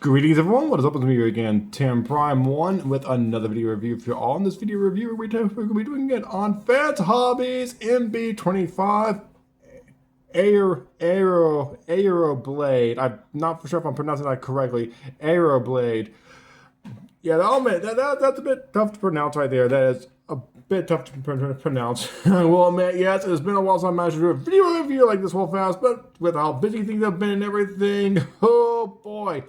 Greetings everyone, what is up with me here again, Tim Prime 1 with another video review for you all. In this video review, we're going to be doing it on Fans Hobbies MB25 Aero Blade. I'm not for sure if I'm pronouncing that correctly. Aero Blade. Yeah, that's a bit tough to pronounce right there. That is a bit tough to pronounce. I will admit, yes, it's been a while since I managed to do a video review like this whole fast, but with how busy things have been and everything, oh boy.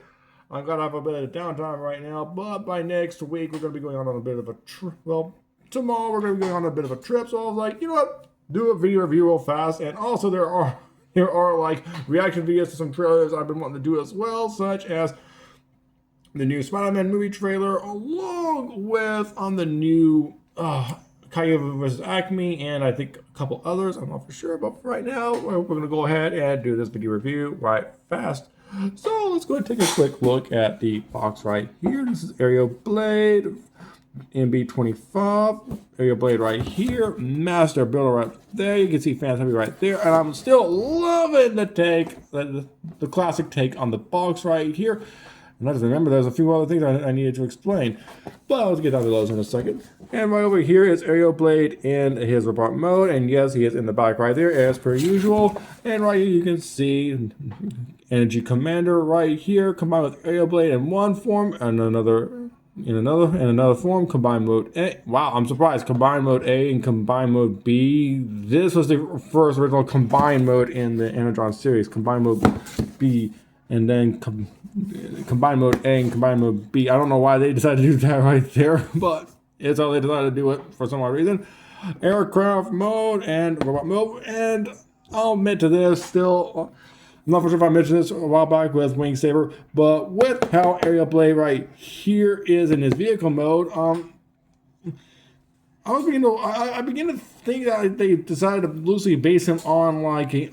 I'm going to have a bit of downtime right now, but by next week, we're going to be going on a bit of a trip. Well, tomorrow, we're going to be going on a bit of a trip, so I was like, you know what? Do a video review real fast, and also there are like reaction videos to some trailers I've been wanting to do as well, such as the new Spider-Man movie trailer, along with on the new Caillou vs. Acme, and I think a couple others. I'm not for sure, but for right now, we're going to go ahead and do this video review right fast. So let's go ahead and take a quick look at the box right here. This is Aero Blade MB25. Aero Blade right here. Master Builder right there. You can see Fans Hobby right there. And I'm still loving the take, the classic take on the box right here. And I just remember there's a few other things I needed to explain. But let's get down to those in a second. And right over here is Aero Blade in his robot mode. And yes, he is in the back right there as per usual. And right here you can see Energy Commander right here combined with Aero Blade in one form and another in another form. Combined mode A. Wow, I'm surprised. Combined mode A and combined mode B. This was the first original combined mode in the Energon series. Combined mode B and then combined mode A and combined mode B. I don't know why they decided to do that right there, but it's how they decided to do it for some odd reason. Aircraft mode and robot mode, and I'll admit to this still. I'm not for sure if I mentioned this a while back with Saber, but with how Aero Blade right here is in his vehicle mode, I begin to think that they decided to loosely base him on like a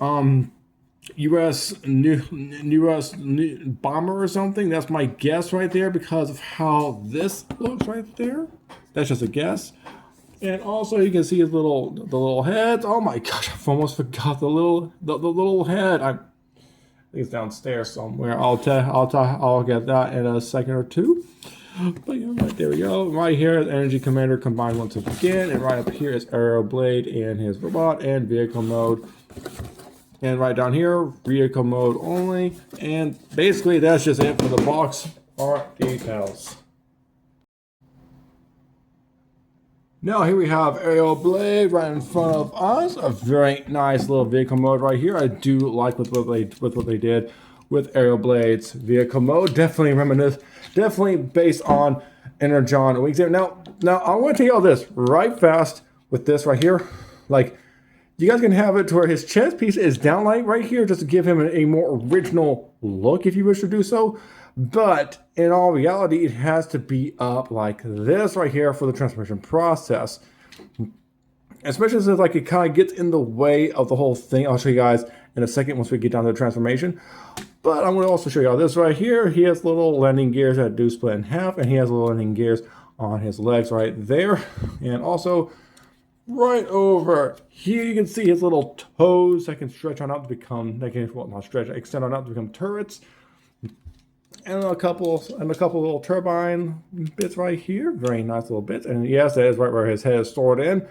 U.S. bomber or something. That's my guess right there because of how this looks right there. That's just a guess. And also you can see his little heads. Oh my gosh, I almost forgot the little head. I think it's downstairs somewhere. I'll get that in a second or two. But yeah, right there we go. Right here is Energy Commander combined once again, and right up here is Aero Blade and his robot and vehicle mode. And right down here, vehicle mode only. And basically that's just it for the box art details. Now here we have Aero Blade right in front of us. A very nice little vehicle mode right here. I do like what they did with Aero Blade's vehicle mode. Definitely based on Energon wings. Now I want to tell you all this right fast with this right here. Like, you guys can have it to where his chest piece is downlight right here just to give him a more original look if you wish to do so. But in all reality, it has to be up like this right here for the transformation process. Especially since like it kind of gets in the way of the whole thing. I'll show you guys in a second once we get down to the transformation. But I'm going to also show you all this right here. He has little landing gears that do split in half. And he has little landing gears on his legs right there. And also right over here, you can see his little toes that can stretch on out to become, extend on out to become turrets. And a couple little turbine bits right here. Very nice little bits. And yes, that is right where his head is stored in.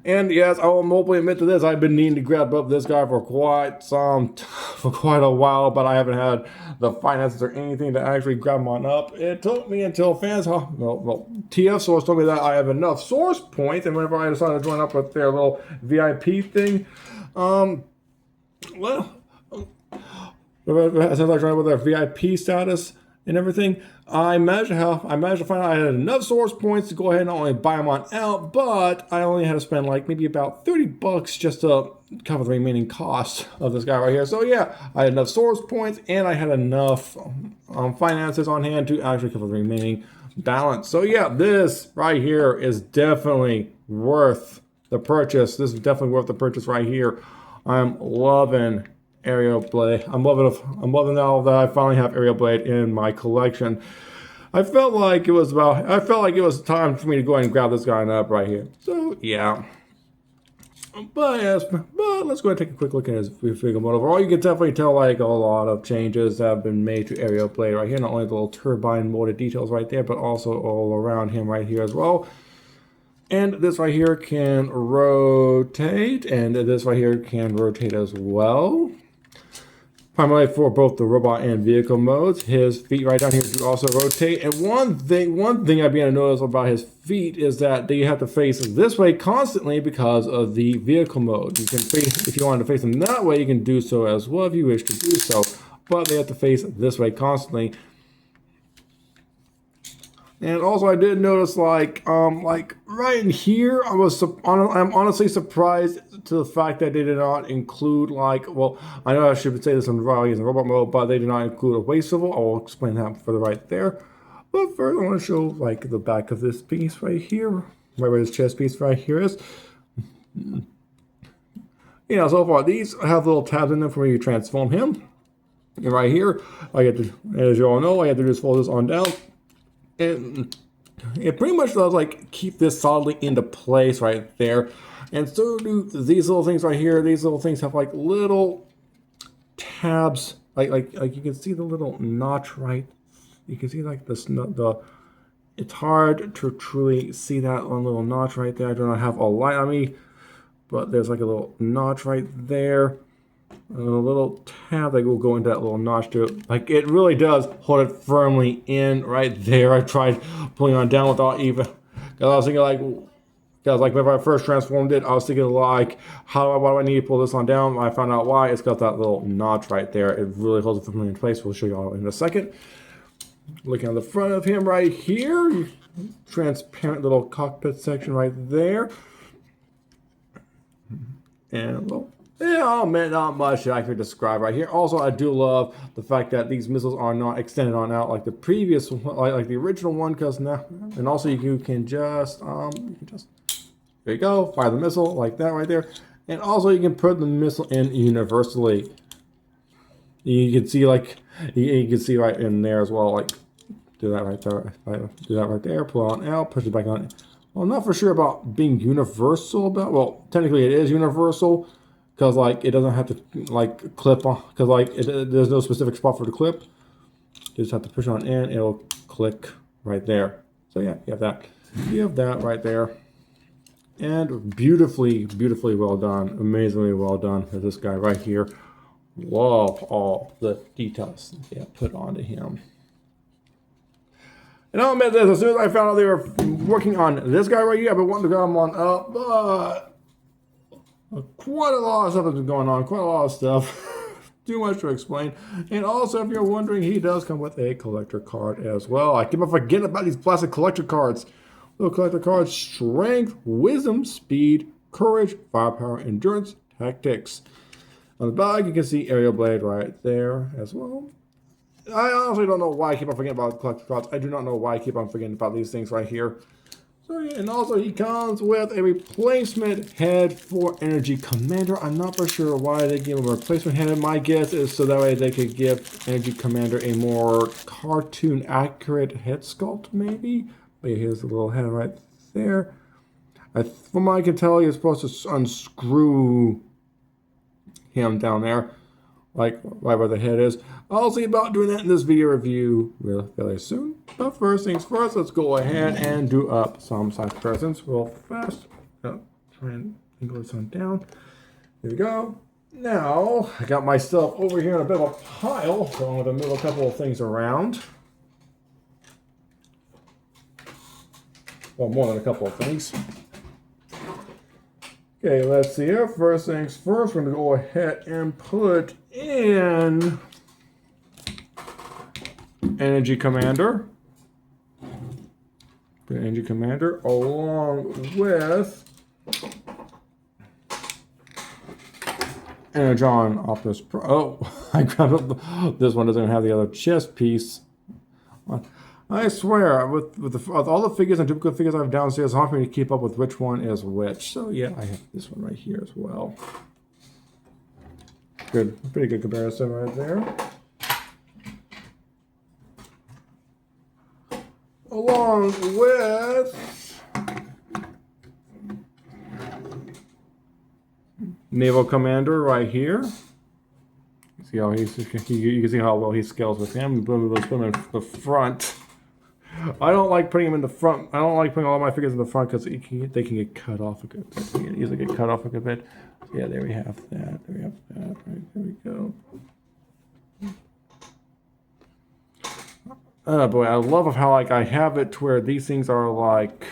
And yes, I will openly admit to this. I've been needing to grab up this guy for quite a while, but I haven't had the finances or anything to actually grab him on up. It took me until TF Source told me that I have enough source points, and whenever I decided to join up with their little VIP thing, as I joined with their VIP status and everything, I managed to find out I had enough source points to go ahead and not only buy them on out, but I only had to spend like maybe about $30 just to cover the remaining cost of this guy right here. So yeah, I had enough source points and I had enough finances on hand to actually cover the remaining balance. So yeah, this right here is definitely worth the purchase. This is definitely worth the purchase right here. I'm loving Aero Blade. I'm loving now that I finally have Aero Blade in my collection. I felt like it was time for me to go ahead and grab this guy up right here. So yeah. But yes, but let's go ahead and take a quick look at his vehicle mode. Overall, you can definitely tell like a lot of changes have been made to Aero Blade right here. Not only the little turbine molded details right there, but also all around him right here as well. And this right here can rotate, and this right here can rotate as well. Primarily for both the robot and vehicle modes. His feet right down here do also rotate. And one thing I've been able to notice about his feet is that they have to face this way constantly because of the vehicle mode. You can face, if you want to face them that way, you can do so as well if you wish to do so. But they have to face this way constantly. And also, I did notice, like right in here, I'm honestly surprised to the fact that they did not include, like, well, I know I should say this in robot mode, but they did not include a waist swivel. I will explain that further right there. But first, I want to show, like, the back of this piece right here, right where this chest piece right here is. You know, so far, these have little tabs in them for when you transform him. And right here, I get to, as you all know, I have to just fold this on down. And it pretty much does like keep this solidly into place right there. And so do these little things right here. These little things have like little tabs, like you can see the little notch right. You can see like this it's hard to truly see that one little notch right there. I do not have a light on me, but there's like a little notch right there. And a little tab that will go into that little notch to it. Like, it really does hold it firmly in right there. I tried pulling on down without even, because I was thinking like whenever I first transformed it, I was thinking like, why do I need to pull this on down? I found out why. It's got that little notch right there. It really holds it firmly in place. We'll show you all in a second. Looking at the front of him right here, transparent little cockpit section right there. And well, yeah, man, not much I could describe right here. Also, I do love the fact that these missiles are not extended on out like the previous one, like the original one, because now, and also you can just, there you go, fire the missile like that right there. And also you can put the missile in universally. You can see like, you can see right in there as well, like, do that right there, do that right there, pull on out, push it back on. Well, I'm not for sure about being universal about, well, technically it is universal, because like it doesn't have to like clip on, because like there's no specific spot for the clip. You just have to push on in, it'll click right there. So yeah, you have that. You have that right there. And beautifully well done. Amazingly well done for this guy right here. Love all the details they put onto him. And I'll admit this, as soon as I found out they were working on this guy right here, I've been wanting to grab him on up, but quite a lot of stuff has been going on, quite a lot of stuff. Too much to explain. And also, if you're wondering, he does come with a collector card as well. I keep on forgetting about these plastic collector cards. Little collector cards: strength, wisdom, speed, courage, firepower, endurance, tactics. On the back, you can see Aero Blade right there as well. I honestly don't know why I keep on forgetting about collector cards. I do not know why I keep on forgetting about these things right here. So yeah, and also he comes with a replacement head for Energy Commander. I'm not for sure why they gave him a replacement head. My guess is so that way they could give Energy Commander a more cartoon accurate head sculpt, maybe. But yeah, here's the little head right there. From what I can tell, you're supposed to unscrew him down there, like right where the head is. I'll see about doing that in this video review really soon. But first things first, let's go ahead and do up some size comparisons real fast. Try and angle this on down. Here we go. Now, I got myself over here in a bit of a pile, so I'm going to move a couple of things around. Well, more than a couple of things. Okay, let's see here. First things first, we're going to go ahead and put in Energy Commander. The Energy Commander along with Energon Optimus Pro. Oh, I grabbed up. This one doesn't have the other chest piece. I swear, with all the figures and duplicate figures I have downstairs, it's hard for me to keep up with which one is which. So yeah, I have this one right here as well. Good, pretty good comparison right there. Along with Naval Commander right here. See how you can see how well he scales with him. Boom, let's put him in the front. I don't like putting him in the front. I don't like putting all my figures in the front because they can get cut off a good bit. They can easily get cut off a good bit. So yeah, there we have that. There we have that. Right, there we go. Oh boy, I love how like I have it to where these things are like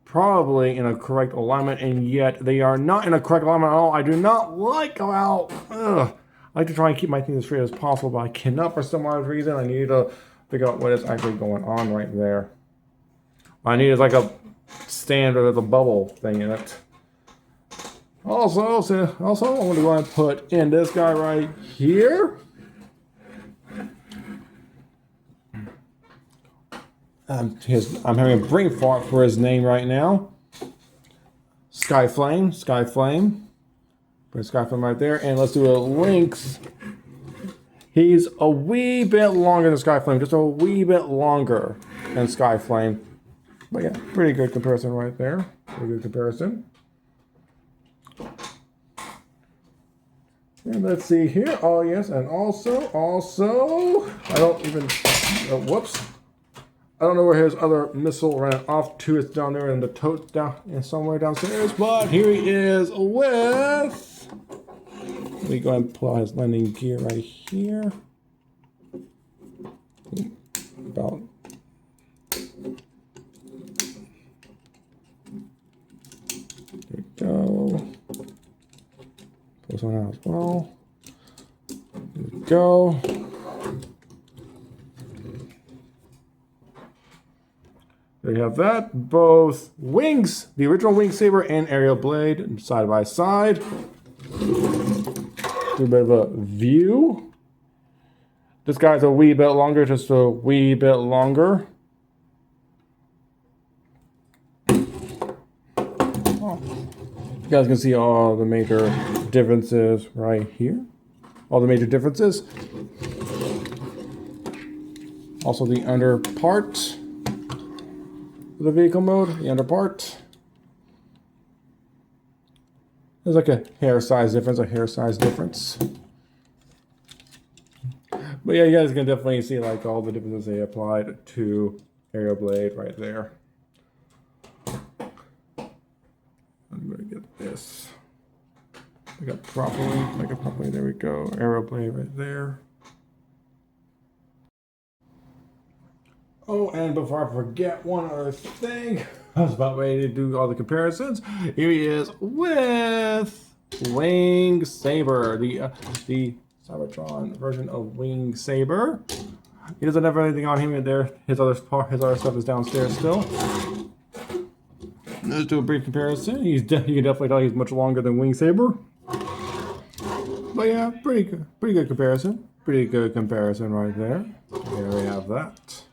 probably in a correct alignment, and yet they are not in a correct alignment at all. I do not like how I like to try and keep my things as straight as possible, but I cannot for some odd reason. I need to figure out what is actually going on right there. What I need is like a stand with a bubble thing in it. Also, I'm going to go and put in this guy right here. I'm having a brain fart for his name right now. Skyflame. Put Skyflame right there, and let's do a Lynx. He's a wee bit longer than Skyflame, just a wee bit longer than Skyflame. But yeah, pretty good comparison right there. Pretty good comparison. And let's see here. Oh yes, and also, I don't even. Whoops. I don't know where his other missile ran off to. It's down there in the tote down somewhere downstairs. But here he is with. Let me go ahead and pull out his landing gear right here. About. There we go. Pull this one out as well. There we go. There you have that. Both wings, the original Wing Saber and Aerial Blade, side by side. Do a bit of a view. This guy's a wee bit longer, just a wee bit longer. Oh. You guys can see all the major differences right here. All the major differences. Also the under part. The vehicle mode, the under part. There's like a hair size difference, But yeah, you guys can definitely see like all the differences they applied to Aero Blade right there. I'm gonna get this. Make it properly, there we go. Aero Blade right there. Oh, and before I forget one other thing, I was about ready to do all the comparisons. Here he is with Wing Saber, the Cybertron version of Wing Saber. He doesn't have anything on him in there. His other stuff is downstairs still. Let's do a brief comparison. You can definitely tell he's much longer than Wing Saber. But yeah, pretty good comparison. Pretty good comparison right there. There we have that.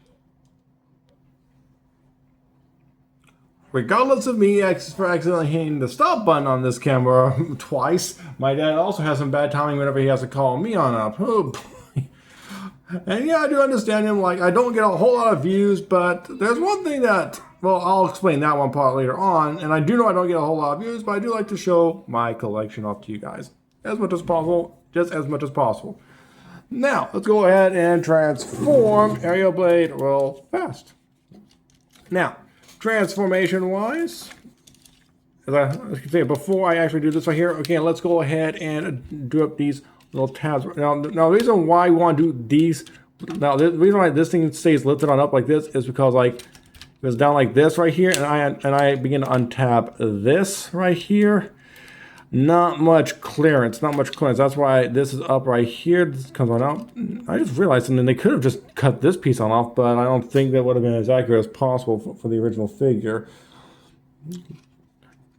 Regardless of me accidentally hitting the stop button on this camera twice, my dad also has some bad timing whenever he has to call me on up. Oh boy. And yeah, I do understand him. Like, I don't get a whole lot of views, but there's one thing that, well, I'll explain that one part later on. And I do know I don't get a whole lot of views, but I do like to show my collection off to you guys as much as possible, just as much as possible. Now, let's go ahead and transform Aerial Blade real fast. Now, transformation-wise, as I can say, before I actually do this right here, okay, let's go ahead and do up these little tabs. Now the reason why we want to do these, now the reason why this thing stays lifted on up like this is because like it goes down like this right here, and I begin to untap this right here. Not much clearance. That's why this is up right here. This comes on out. I just realized, and then they could have just cut this piece on off, but I don't think that would have been as accurate as possible for the original figure.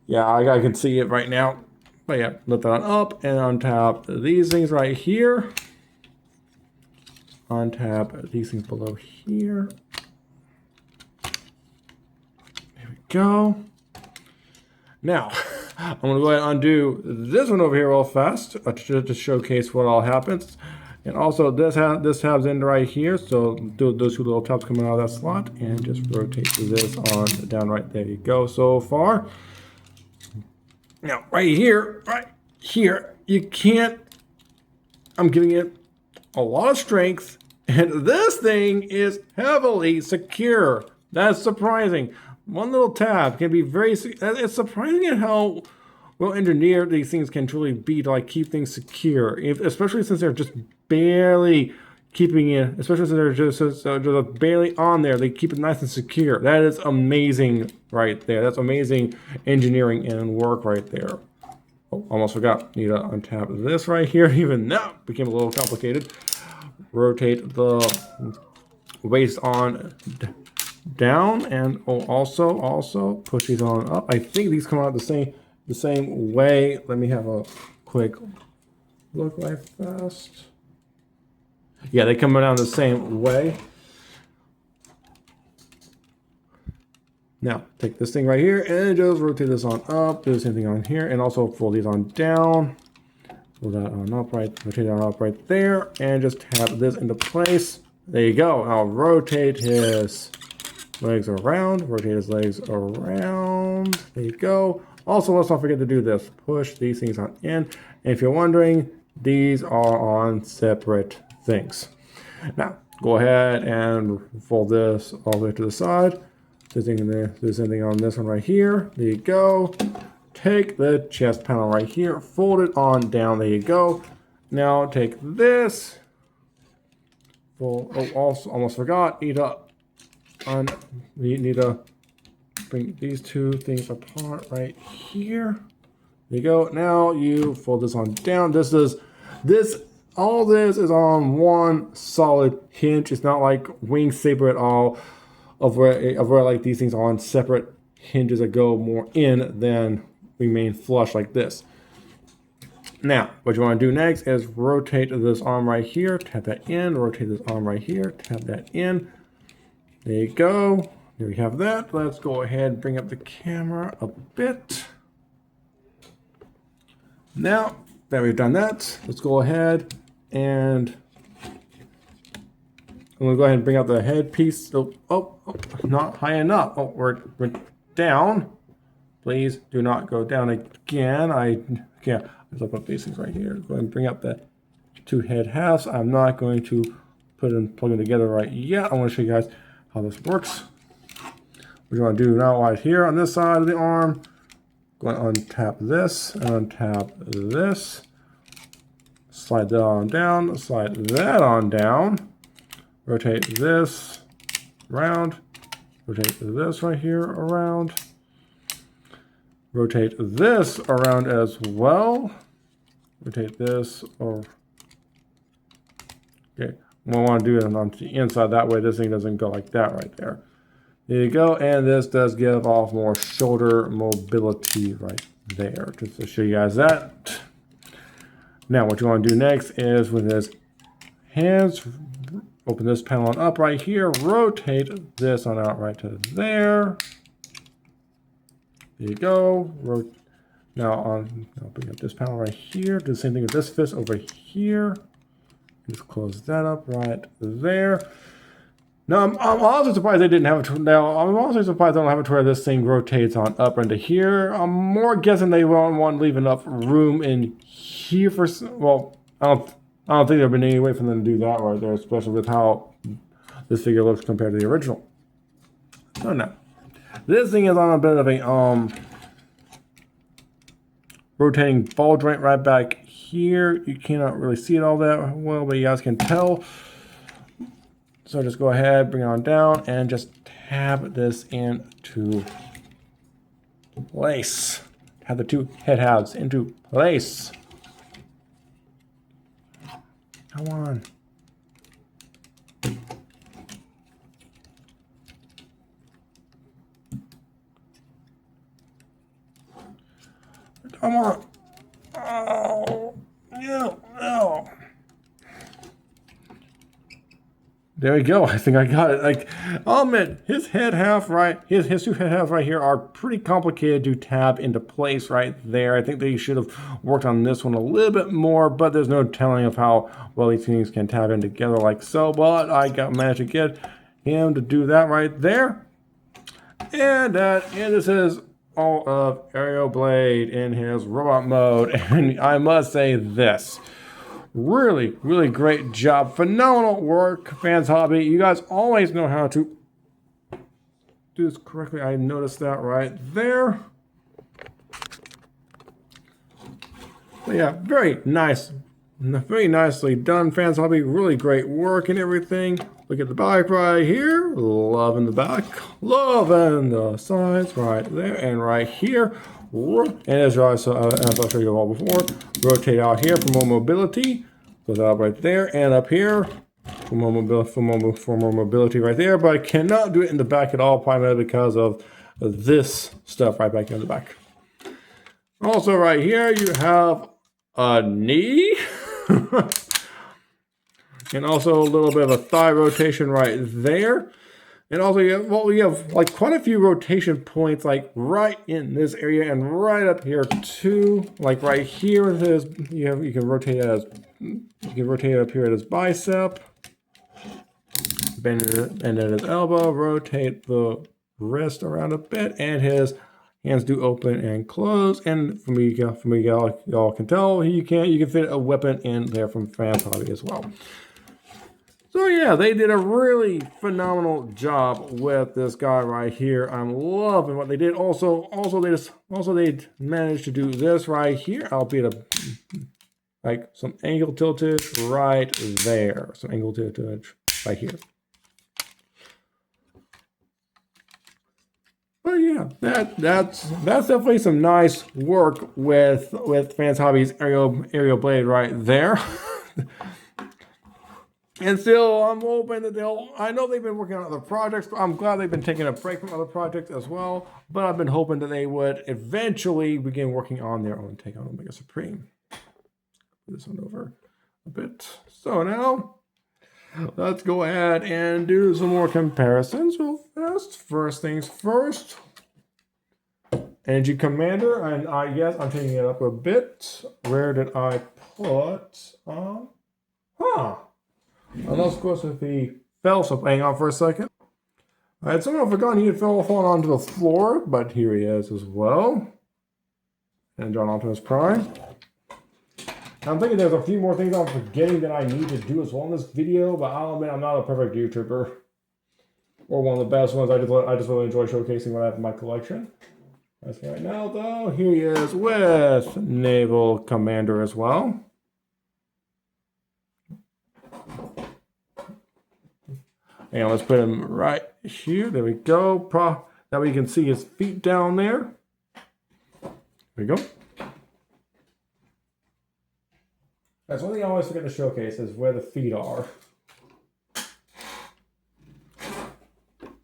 Yeah, I can see it right now. But yeah, lift that on up and untap these things right here. Untap these things below here. There we go. Now, I'm going to go ahead and undo this one over here real fast to showcase what all happens. And also this tabs in right here, so those two little tabs coming out of that slot, and just rotate this on down right there. You go so far. Now, right here, you can't, I'm giving it a lot of strength, and this thing is heavily secure. That's surprising. One little tab can be very, it's surprising at how well engineered these things can truly be to like keep things secure, especially since they're just barely keeping it, especially since they're just barely on there. They keep it nice and secure. That is amazing right there. That's amazing engineering and work right there. Oh, almost forgot. Need to untap this right here. Even that became a little complicated. Rotate the waist on down, and also push these on up. I think these come out the same way. Let me have a quick look right fast. Yeah, they come down the same way. Now, take this thing right here and just rotate this on up. Do the same thing on here, and also fold these on down. Fold that on up right, rotate that on up right there, and just tap this into place. There you go. Now rotate his legs around. Rotate his legs around. There you go. Also, let's not forget to do this. Push these things on in. And if you're wondering, these are on separate things. Now, go ahead and fold this all the way to the side. There's anything on this one right here. There you go. Take the chest panel right here, fold it on down. There you go. Now take this. Also, almost forgot. Need to bring these two things apart right here. There you go. Now you fold this on down. All this is on one solid hinge. It's not like Wing Saber at all. Of where like these things are on separate hinges that go more in than remain flush like this. Now, what you want to do next is rotate this arm right here, tap that in, rotate this arm right here, tap that in. There you go. There we have that. Let's go ahead and bring up the camera a bit. Now that we've done that, let's go ahead and I'm going to go ahead and bring out the headpiece. Oh, not high enough. Oh, we're down. Please do not go down again. I can't. Let's open up these things right here. Go ahead and bring up the two head halves. I'm not going to plug them together right yet. I want to show you guys how this works. What you want to do now right here on this side of the arm, go ahead and untap this and untap this. Slide that on down, slide that on down. Rotate this around, rotate this right here around, rotate this around as well, rotate this, or okay, we want to do it on the inside, that way this thing doesn't go like that right there. There you go, and this does give off more shoulder mobility right there, just to show you guys that. Now what you want to do next is with his hands, open this panel on up right here, rotate this on out right to there. There you go. Now I'll bring up this panel right here, do the same thing with this fist over here. Just close that up right there. Now I'm also surprised they didn't have it. Now I'm also surprised they don't have it to where this thing rotates on up into here. I'm more guessing they won't want to leave enough room in here for, well, I don't think there'd been any way for them to do that right there, especially with how this figure looks compared to the original. Oh no. This thing is on a bit of a rotating ball joint right back here. You cannot really see it all that well, but you guys can tell. So just go ahead, bring it on down, and just tab this into place. Have the two head halves into place. Come on. Come on. Oh, no. There we go. I think I got it. Like, I'll admit, his head half right, his two head halves right here are pretty complicated to tab into place right there. I think they should have worked on this one a little bit more, but there's no telling of how well these things can tab in together like so. But I managed to get him to do that right there. And this is all of Aero Blade in his robot mode, and I must say this. Really, really great job. Phenomenal work, Fans Hobby. You guys always know how to do this correctly. I noticed that right there. But yeah, very nice. Very nicely done, Fans Hobby. Really great work and everything. Look at the back right here. Loving the back. Loving the sides right there and right here. And as I showed you all before, rotate out here for more mobility. Goes out right there and up here for more mobility right there. But I cannot do it in the back at all, primarily because of this stuff right back in the back. Also right here, you have a knee. And also a little bit of a thigh rotation right there. And also, we have like quite a few rotation points, like right in this area and right up here too. Like right here, you can rotate it up here at his bicep, bend at his elbow, rotate the wrist around a bit, and his hands do open and close. And for me, y'all can tell you can fit a weapon in there from Fans Hobby as well. So yeah, they did a really phenomenal job with this guy right here. I'm loving what they did. Also they managed to do this right here, albeit like some angle tiltage right there. Some angle tiltage right here. But yeah, that's definitely some nice work with Fans Hobby's Aero Blade right there. And still, I'm hoping that I know they've been working on other projects, but I'm glad they've been taking a break from other projects as well. But I've been hoping that they would eventually begin working on their own take on Omega Supreme. Put this one over a bit. So now, let's go ahead and do some more comparisons real fast. First things first. Energy Commander, and yes, I'm taking it up a bit. Where did I put? Unless, of course, if he fell, so hang on for a second. I had somehow forgotten he had fallen onto the floor, but here he is as well. And John Optimus Prime. I'm thinking there's a few more things I'm forgetting that I need to do as well in this video, but I'll admit I'm not a perfect YouTuber. Or one of the best ones. I just really enjoy showcasing what I have in my collection. As right now, though, here he is with Naval Commander as well. And let's put him right here. There we go. That way you can see his feet down there. There we go. That's one thing I always forget to showcase is where the feet are.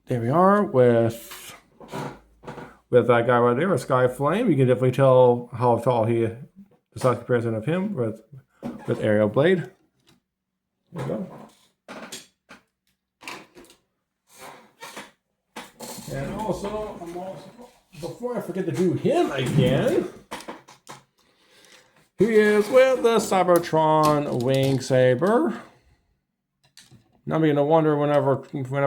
There we are with that guy right there, a Sky Flame. You can definitely tell how tall the size comparison of him with Aero Blade. There we go. And also, before I forget to do him again, he is with the Cybertron Wing Saber. Now I'm beginning to wonder whenever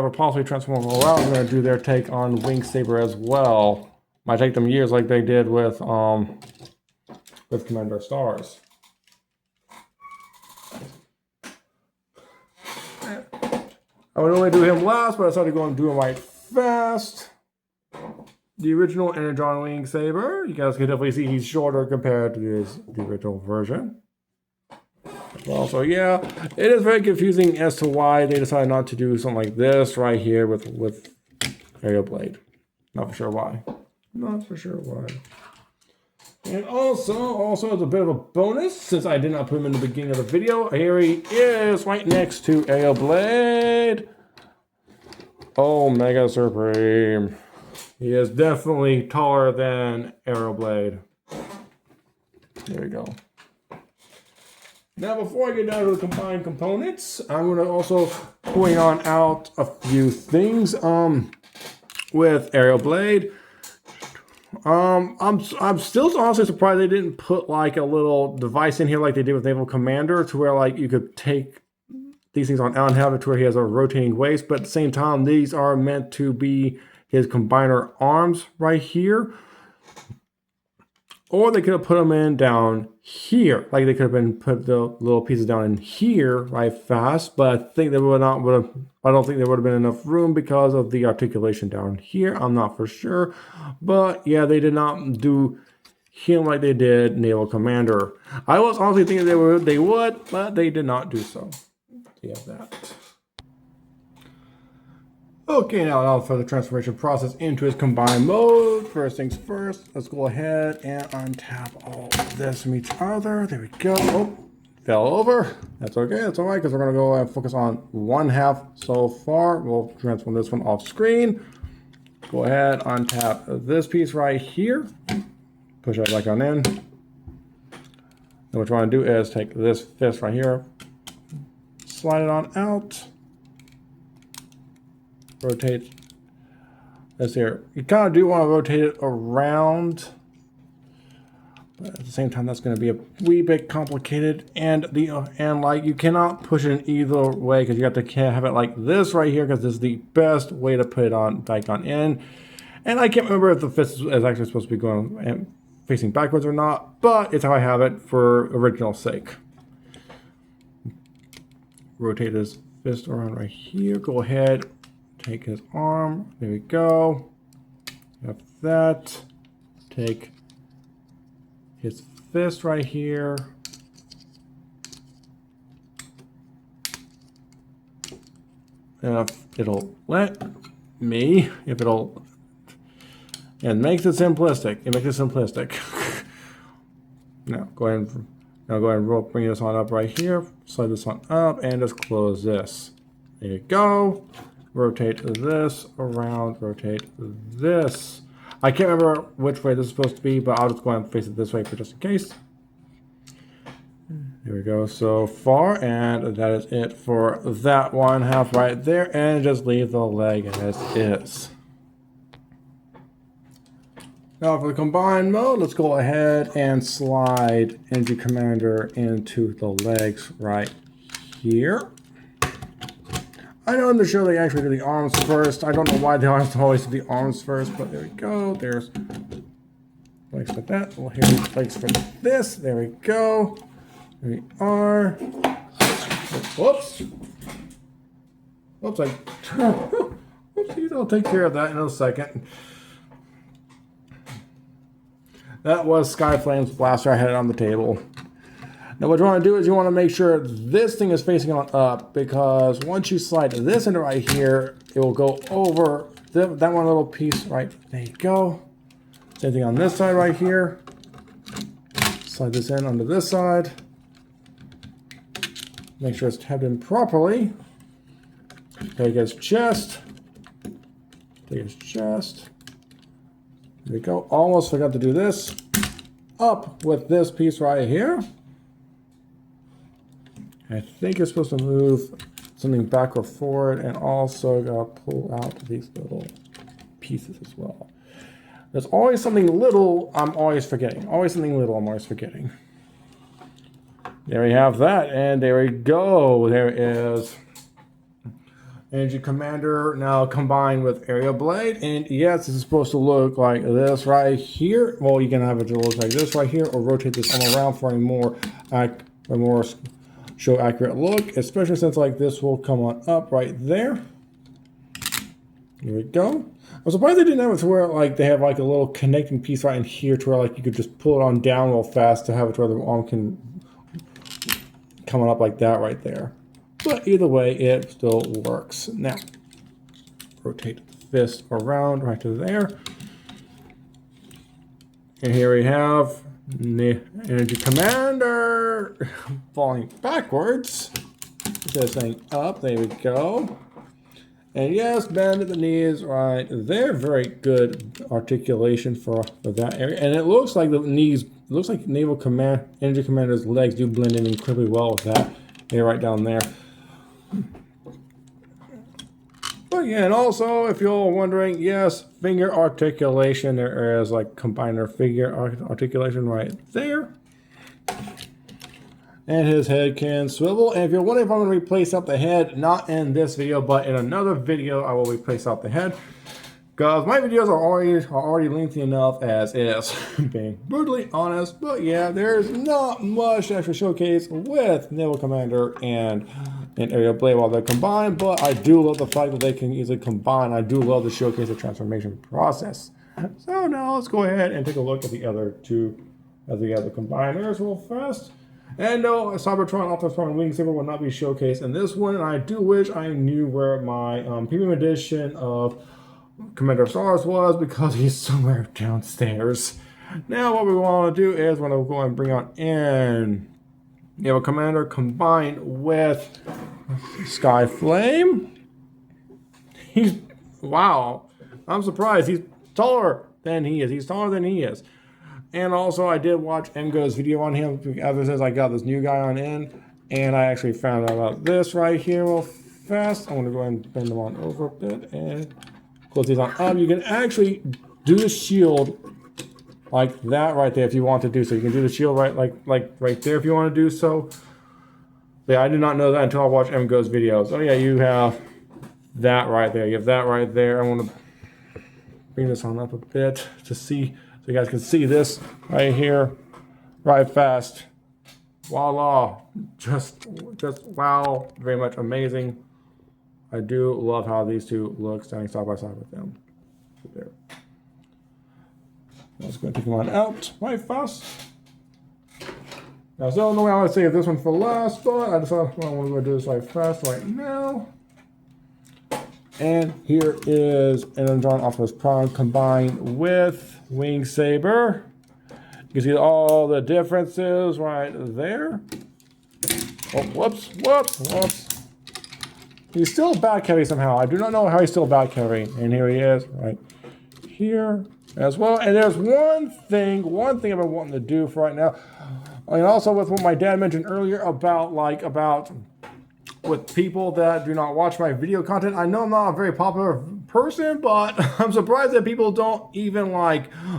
possibly Transformers roll out, I'm going to do their take on Wing Saber as well. Might take them years like they did with Commander Stars. I would only do him last, but I decided to go and do him right fast. The original Energon Wing Saber, you guys can definitely see he's shorter compared to the original version. Well, so yeah, it is very confusing as to why they decided not to do something like this right here with Aero Blade. Not for sure why. Not for sure why. And also as a bit of a bonus, since I did not put him in the beginning of the video, here he is right next to Aero Blade. Omega Supreme. He is definitely taller than Aero Blade. There we go. Now, before I get down to the combined components, I'm going to also point out a few things with Aero Blade. I'm still honestly surprised they didn't put like a little device in here like they did with Naval Commander, to where like you could take these things on out and have it to where he has a rotating waist, but at the same time, these are meant to be his combiner arms right here. Or they could have put them in down here. Like they could have been put the little pieces down in here right fast, but I think they would not would have, I don't think there would have been enough room because of the articulation down here. I'm not for sure. But yeah, they did not do him like they did Naval Commander. I was honestly thinking they would, but they did not do so. Yeah, that. Okay, now for the transformation process into its combined mode. First things first, let's go ahead and untap all of this from each other. There we go. Oh, fell over. That's okay, that's all right, because we're going to go and focus on one half so far. We'll transform this one off screen. Go ahead, untap this piece right here. Push that back on in. Then what you want to do is take this fist right here, slide it on out. Rotate this here. You kind of do want to rotate it around, but at the same time, that's going to be a wee bit complicated. And like you cannot push it in either way because you have to have it like this right here because this is the best way to put it on back on in. And I can't remember if the fist is actually supposed to be going and facing backwards or not, but it's how I have it for original sake. Rotate this fist around right here. Go ahead. Take his arm, there we go. Have that. Take his fist right here. And if it'll let me, if it'll, and makes it simplistic. It makes it simplistic. Now go ahead and bring this on up right here. Slide this on up and just close this. There you go. Rotate this around, rotate this. I can't remember which way this is supposed to be, but I'll just go ahead and face it this way for just in case. Here we go so far, and that is it for that one half right there, and just leave the leg as is. Now for the combined mode, let's go ahead and slide Energy Commander into the legs right here. I know in the show they actually do the arms first. I don't know why they always do the arms first, but there we go. There's legs for that. Well, here's legs for this. There we go. There we are. Whoops. Whoops. Whoopsies. I'll take care of that in a second. That was Skyflame's blaster I had it on the table. Now what you want to do is you want to make sure this thing is facing on up, because once you slide this into right here, it will go over that one little piece right there. You go. Same thing on this side right here. Slide this in onto this side. Make sure it's tabbed in properly. Take his chest. Take his chest. There we go. Almost forgot to do this. Up with this piece right here. I think you're supposed to move something back or forward, and also gotta pull out these little pieces as well. There's always something little I'm always forgetting. Always something little I'm always forgetting. There we have that, and there we go. There is Energy Commander now combined with Aero Blade, and yes, this is supposed to look like this right here. Well, you can have it look like this right here, or rotate this all around for a more show accurate look, especially since like this will come on up right there. Here we go. I'm surprised they didn't have it to where like they have like a little connecting piece right in here to where like you could just pull it on down real fast to have it to where the arm can come on up like that right there. But either way, it still works. Now, rotate the fist around right to there. And here we have the Energy Commander falling backwards. Instead of saying up, there we go. And yes, bend at the knees right there. Very good articulation for that area. And it looks like the knees, looks like Energy Commander's legs do blend in incredibly well with that area right down there. But yeah, and also, if you're wondering, yes, finger articulation. There is like combiner finger articulation right there. And his head can swivel. And if you're wondering if I'm going to replace out the head, not in this video, but in another video, I will replace out the head. because my videos are already lengthy enough as is, being brutally honest. But yeah, there's not much to actually showcase with Naval Commander and Aerial Blade while they're combined, but I do love the fact that they can easily combine. I do love to showcase the transformation process. So now let's go ahead and take a look at the other two of the other combiners real fast. And no, Cybertron, Optimus Prime, and Wing Saber will not be showcased in this one. And I do wish I knew where my premium edition of Commander Stars was, because he's somewhere downstairs. Now what we want to do is we're going to go and bring on in Naval Commander combined with Skyflame. Wow, I'm surprised. He's taller than he is. He's taller than he is. And also, I did watch Emgo's video on him. Ever since I got this new guy on in, and I actually found out about this right here real fast. I want to go ahead and bend them on over a bit and close these on up. You can actually do the shield like that right there if you want to do so. You can do the shield right right there if you want to do so. Yeah, I did not know that until I watched Emgo's videos. Oh yeah, you have that right there. You have that right there. I want to bring this on up a bit to see. So you guys can see this right here, right fast. Voila, just wow, very much amazing. I do love how these two look standing side by side with them. There. I was going to take them on out right fast. Now, so normally I would save this one for last, but I decided I want to do this right fast right now. And here is Energon Optimus Prime combined with Wing Saber. You can see all the differences right there. Oh, whoops. He's still back heavy somehow. I do not know how he's still back heavy. And here he is, right here as well. And there's one thing I've been wanting to do for right now. And also with what my dad mentioned earlier about with people that do not watch my video content. I know I'm not a very popular person, but I'm surprised that people don't even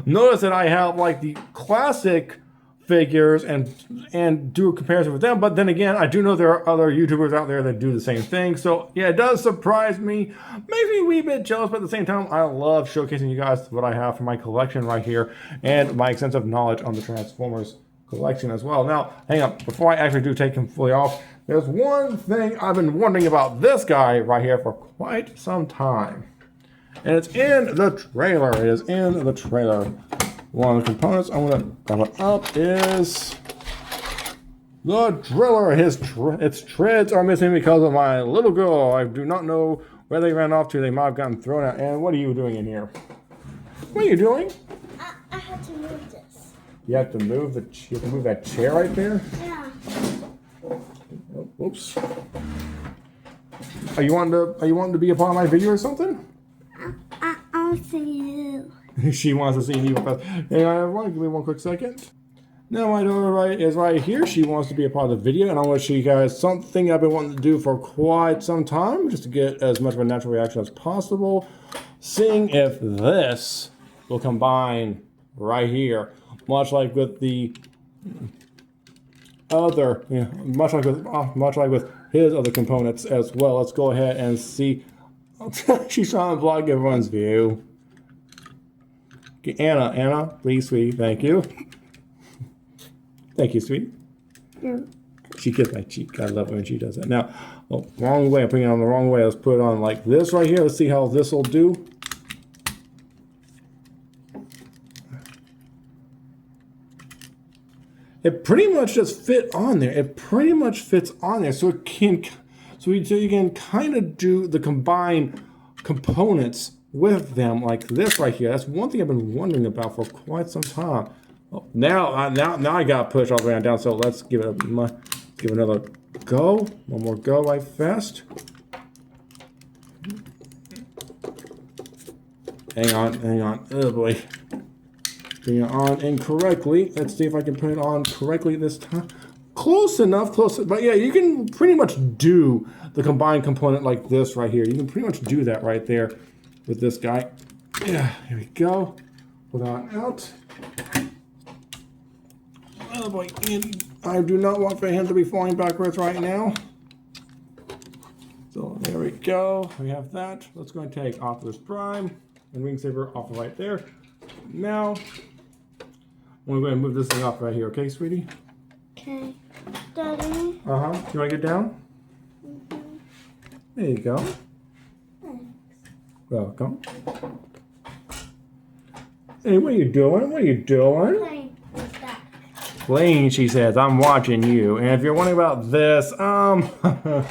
notice that I have the classic figures and do a comparison with them. But then again, I do know there are other YouTubers out there that do the same thing. So yeah, it does surprise me. Makes me a wee bit jealous, but at the same time, I love showcasing you guys what I have for my collection right here and my extensive knowledge on the Transformers collection as well. Now, hang on, before I actually do take him fully off, there's one thing I've been wondering about this guy right here for quite some time. And it's in the trailer. It is in the trailer. One of the components I'm going to grab it up is the driller. Its treads are missing because of my little girl. I do not know where they ran off to. They might have gotten thrown out. And what are you doing in here? What are you doing? I had to move this. You have to move that chair right there? Yeah. Oh, oops. Are you wanting to be a part of my video or something? I want to see you. She wants to see me with us. Hey, I want to give me one quick second. Now my daughter is right here. She wants to be a part of the video, and I want to show you guys something I've been wanting to do for quite some time, just to get as much of a natural reaction as possible. Seeing if this will combine right here, much like with the other, much like with his other components as well. Let's go ahead and see. She's trying to block everyone's view. Okay, Anna, please, sweetie, thank you. Thank you, sweetie. Yeah. She kissed my cheek. I love it when she does that. Now, oh, wrong way. I'm putting it on the wrong way. Let's put it on like this right here. Let's see how this will do. It pretty much just fit on there. It pretty much fits on there, so you can kind of do the combined components with them like this right here. That's one thing I've been wondering about for quite some time. Oh, now I got to push all the way down. So let's give another go. One more go right fast. Hang on. Oh boy. Putting it on incorrectly. Let's see if I can put it on correctly this time. Close enough. But yeah, you can pretty much do the combined component like this right here. You can pretty much do that right there with this guy. Yeah, here we go. Put that out. Oh boy, and I do not want for him to be falling backwards right now. So there we go. We have that. Let's go and take Optimus Prime. and Wing Saber off right there. Now, I'm going to move this thing off right here, okay, sweetie? Okay. Daddy. Uh-huh. You want to get down? Mm-hmm. There you go. Thanks. Welcome. Hey, what are you doing? What are you doing? Playing with that. Playing, she says. I'm watching you. And if you're wondering about this, that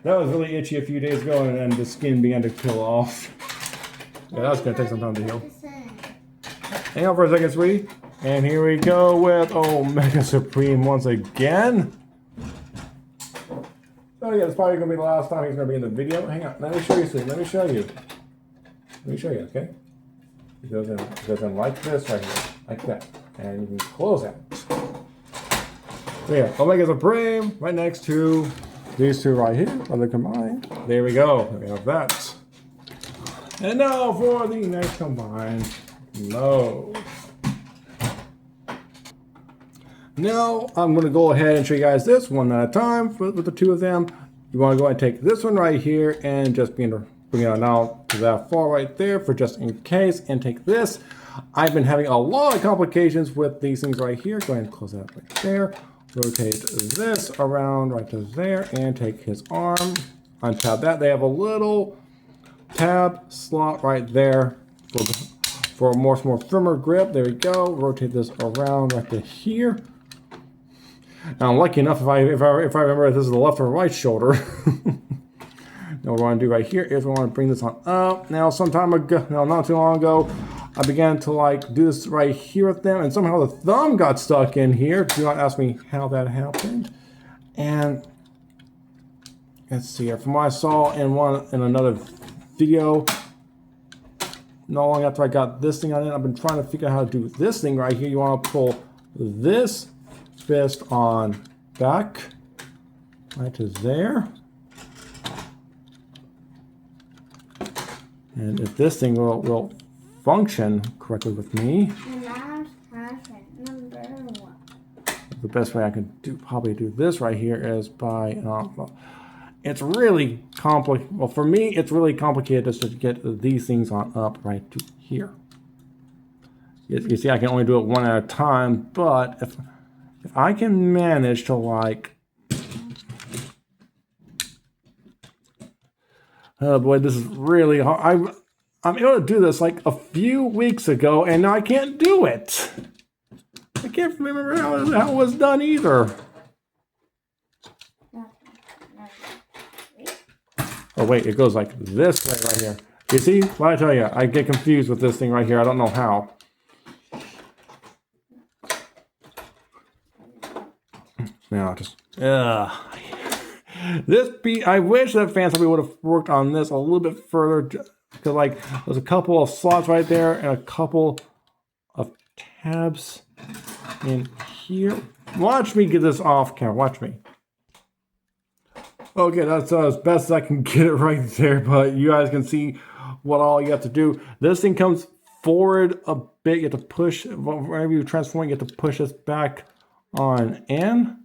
was really itchy a few days ago, and the skin began to peel off. Yeah, that's going to take some time to heal. Hang on for a second, sweetie. And here we go with Omega Supreme once again. So yeah, it's probably going to be the last time he's going to be in the video. Hang on, let me show you something. Let me show you. Let me show you, okay? It goes in like this right here, like that. And you can close that. So yeah, Omega Supreme right next to these two right here. When they combine, there we go. We have that. And now for the next combined mode. Now I'm going to go ahead and show you guys this one at a time with the two of them. You want to go ahead and take this one right here and just bring it on out to that far right there for just in case, and take this. I've been having a lot of complications with these things right here. Go ahead and close that right there. Rotate this around right to there and take his arm. Untap that. They have a little tab slot right there for a more firmer grip. There we go. Rotate this around right to here. Now I'm lucky enough if I remember if this is the left or right shoulder. Now what we want to do right here is we want to bring this on up. Now not too long ago, I began to like do this right here with them, and somehow the thumb got stuck in here. Do not ask me how that happened. And let's see here. From what I saw in another video, not long after I got this thing on it, I've been trying to figure out how to do this thing right here. You want to pull this fist on back right to there. And if this thing will function correctly with me, the best way I can probably do this right here is by, it's really complicated. Well, for me, it's really complicated just to get these things on up right to here. You see, I can only do it one at a time, but if I can manage to like, oh boy, this is really hard. I'm able to do this like a few weeks ago, and now I can't do it. I can't remember how it was done either. Oh wait, it goes like this way right here. You see? What I tell you, I get confused with this thing right here. I don't know how. Now just I wish that Fansubby would have worked on this a little bit further, because like there's a couple of slots right there and a couple of tabs in here. Watch me get this off camera. Watch me. Okay, that's as best as I can get it right there, but you guys can see what all you have to do. This thing comes forward a bit. You have to push, whenever you transform, you have to push this back on in.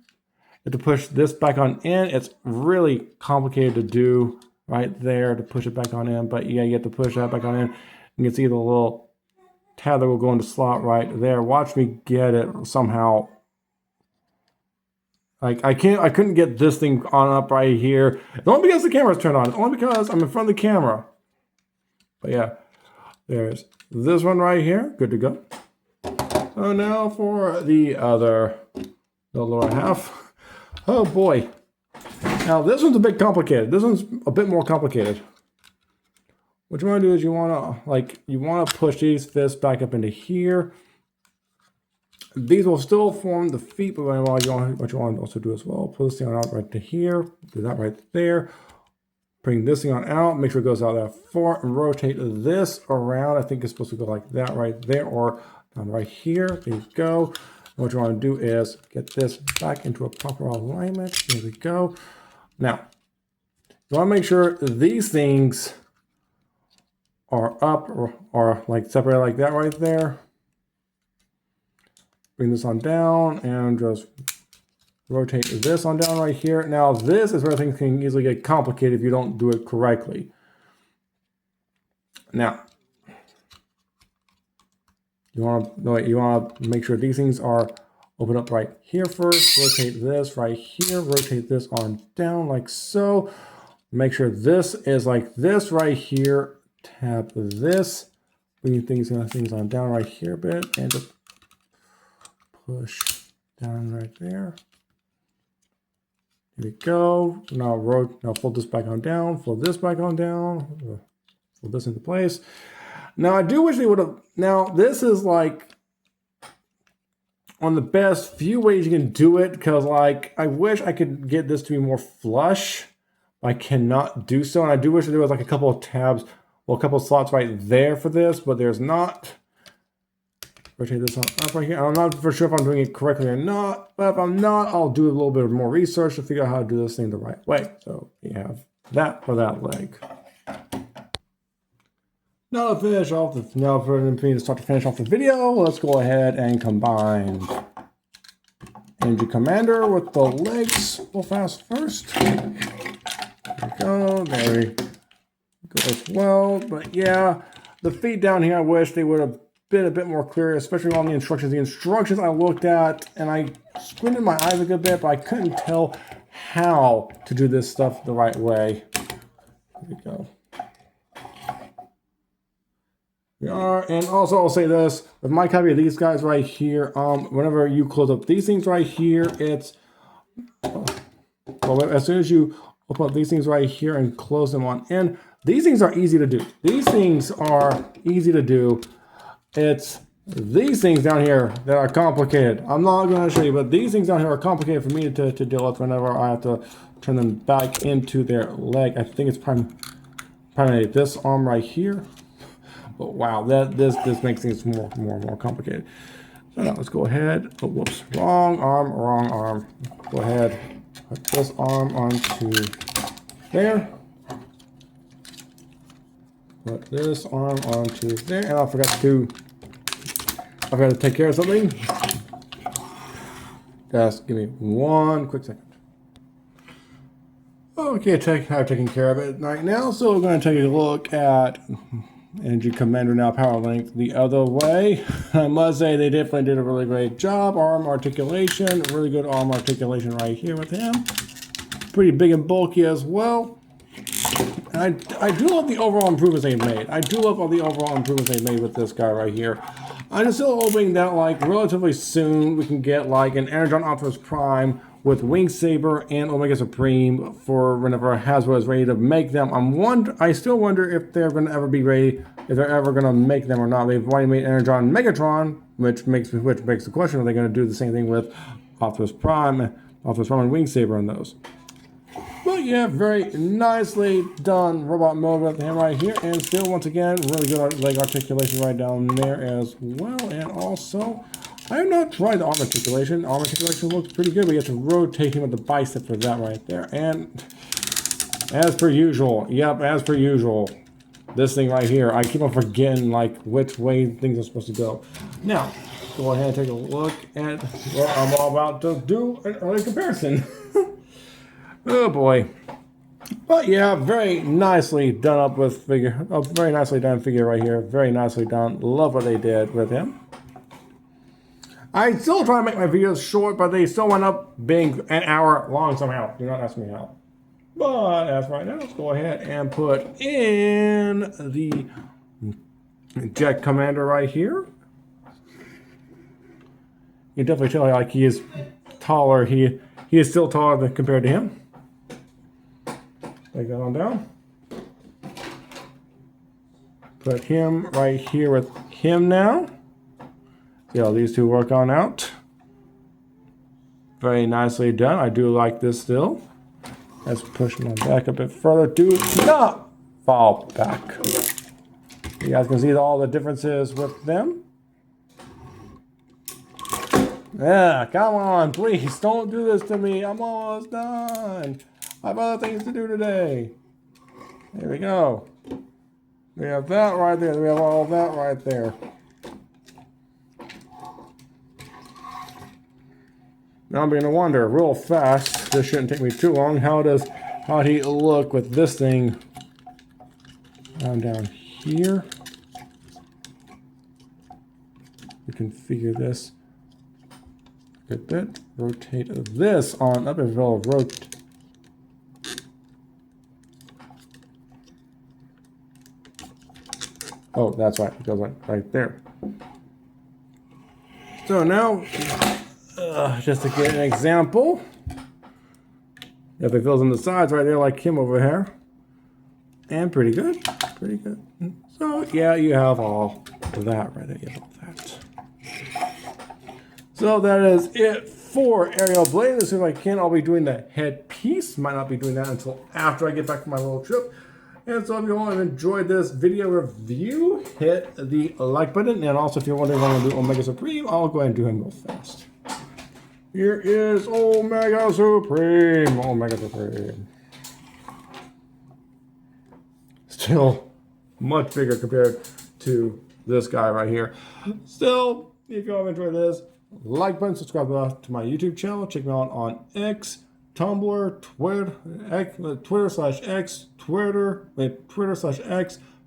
You have to push this back on in. It's really complicated to do right there to push it back on in, but yeah, you have to push that back on in. You can see the little tab that will go into slot right there. Watch me get it somehow. Like I couldn't get this thing on up right here. It's only because the camera's turned on. It's only because I'm in front of the camera. But yeah, there's this one right here. Good to go. So now for the lower half. Oh boy. Now this one's a bit complicated. This one's a bit more complicated. What you want to do is you want to push these fists back up into here. These will still form the feet, but what you want to also do as well, pull this thing out right to here, do that right there. Bring this thing on out, make sure it goes out that far, and rotate this around. I think it's supposed to go like that right there, or down right here. There you go. And what you want to do is get this back into a proper alignment. There we go. Now, you want to make sure these things are up or like separated like that right there. Bring this on down and just rotate this on down right here. Now this is where things can easily get complicated if you don't do it correctly. Now, You want to make sure these things are open up right here first. Rotate this right here. Rotate this on down like so. Make sure this is like this right here. Tap this. Bring things on down right here a bit and just push down right there. Here we go. Now fold this back on down. Fold this back on down. Fold this into place. Now I do wish they would have. Now this is like on the best few ways you can do it, because like I wish I could get this to be more flush. I cannot do so, and I do wish there was like a couple of tabs, well, a couple of slots right there for this, but there's not. Rotate this on up right here. I'm not for sure if I'm doing it correctly or not, but if I'm not, I'll do a little bit more research to figure out how to do this thing the right way. So you have that for that leg. Now to finish off for me to start to finish off the video, let's go ahead and combine Energy Commander with the legs real fast first. There we go. There we go as well. But yeah, the feet down here, I wish they would have been a bit more clear, especially on the instructions. The instructions I looked at, and I squinted my eyes a good bit, but I couldn't tell how to do this stuff the right way. There we go. We are, and also I'll say this, with my copy of these guys right here, whenever you close up these things right here, it's, well, as soon as you open up these things right here and close them on in, these things are easy to do. These things are easy to do. It's these things down here that are complicated. I'm not going to show you, but these things down here are complicated for me to deal with whenever I have to turn them back into their leg. I think it's primarily this arm right here. But wow, this makes things more complicated. So now let's go ahead. Oh, whoops, wrong arm. Go ahead, put this arm onto there. Put this arm onto there, and I forgot to take care of something. Just give me one quick second. Okay, I've taken care of it right now. So we're going to take a look at Energy Commander now power length the other way. I must say they definitely did a really great job. Arm articulation, really good arm articulation right here with him. Pretty big and bulky as well. And I do love the overall improvements they made. I do love all the overall improvements they made with this guy right here. I'm still hoping that like relatively soon we can get like an Energon Optimus Prime with Wing Saber and Omega Supreme for whenever Hasbro is ready to make them. I still wonder if they're going to ever be ready, if they're ever going to make them or not. They've already made Energon Megatron, which makes the question: are they going to do the same thing with Optimus Prime and Wing Saber on those? But yeah, very nicely done robot mode with him right here, and still once again really good leg articulation right down there as well. And also, I have not tried the arm articulation. Arm articulation looks pretty good. We get to rotate him with the bicep for that right there. And as per usual, this thing right here, I keep on forgetting like which way things are supposed to go. Now, go ahead and take a look at what I'm all about to do an early comparison. Oh boy. But yeah, very nicely done up with figure. A very nicely done figure right here. Very nicely done. Love what they did with him. I still try to make my videos short, but they still end up being an hour long somehow. Do not ask me how. But as right now, let's go ahead and put in the Jet Commander right here. You can definitely tell like he is taller. He is still taller than compared to him. Take that on down. Put him right here with him now. See how these two work on out. Very nicely done. I do like this still. Let's push them back a bit further. Do not fall back. You guys can see all the differences with them. Yeah, come on, please don't do this to me. I'm almost done. I have other things to do today. There we go. We have that right there. We have all that right there. Now I'm going to wonder real fast. This shouldn't take me too long. How'd he look with this thing down here? configure this a good bit. Rotate this on up as well as rotate. Oh, that's right. It goes right there. So now, just to get an example, if it fills in the sides right there like him over here, and pretty good, pretty good. So yeah, you have all of that right there. You have all that. So that is it for Aerial Blade. As soon as I can, I'll be doing the headpiece. Might not be doing that until after I get back from my little trip. And so if you all have enjoyed this video review, hit the like button. And also if you're wondering what I'm going to do Omega Supreme, I'll go ahead and do him real fast. Here is Omega Supreme. Omega Supreme. Still much bigger compared to this guy right here. Still, if you all have enjoyed this, like button, subscribe to my YouTube channel. Check me out on X, Tumblr, Twitter/X, Twitter/X,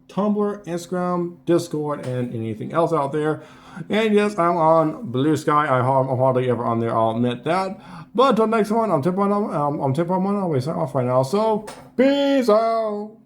Tumblr, Instagram, Discord, and anything else out there. And yes, I'm on Blue Sky. I'm hardly ever on there, I'll admit that. But until next one, I'm Tip1. I'm Tip1. I'll be signing off right now. So, peace out.